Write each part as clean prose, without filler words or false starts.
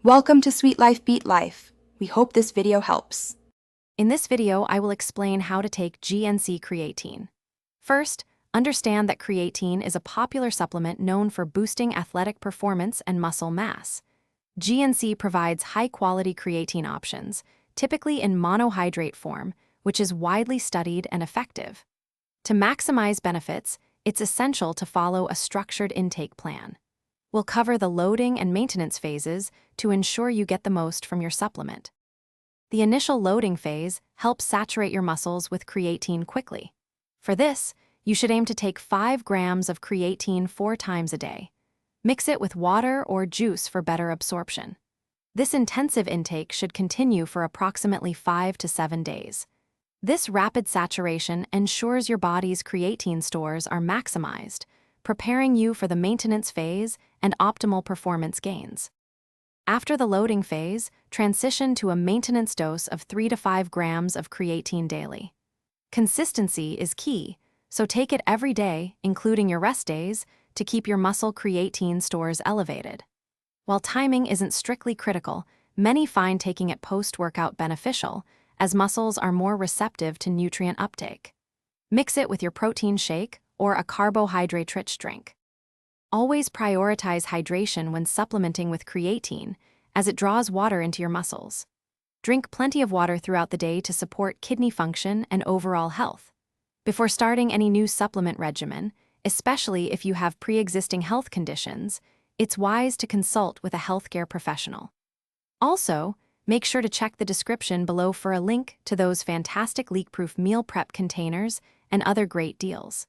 Welcome to Sweet Life Beat Life. We hope this video helps. In this video, I will explain how to take GNC Creatine. First, understand that creatine is a popular supplement known for boosting athletic performance and muscle mass. GNC provides high-quality creatine options, typically in monohydrate form, which is widely studied and effective. To maximize benefits, it's essential to follow a structured intake plan. We'll cover the loading and maintenance phases to ensure you get the most from your supplement. The initial loading phase helps saturate your muscles with creatine quickly. For this, you should aim to take 5 grams of creatine 4 times a day. Mix it with water or juice for better absorption. This intensive intake should continue for approximately 5 to 7 days. This rapid saturation ensures your body's creatine stores are maximized, preparing you for the maintenance phase and optimal performance gains. After the loading phase, transition to a maintenance dose of 3 to 5 grams of creatine daily. Consistency is key, so take it every day, including your rest days, to keep your muscle creatine stores elevated. While timing isn't strictly critical, many find taking it post-workout beneficial, as muscles are more receptive to nutrient uptake. Mix it with your protein shake or a carbohydrate-rich drink. Always prioritize hydration when supplementing with creatine, as it draws water into your muscles. Drink plenty of water throughout the day to support kidney function and overall health. Before starting any new supplement regimen, especially if you have pre-existing health conditions, it's wise to consult with a healthcare professional. Also, make sure to check the description below for a link to those fantastic leak-proof meal prep containers and other great deals.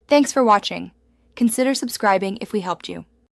Thanks for watching. Consider subscribing if we helped you.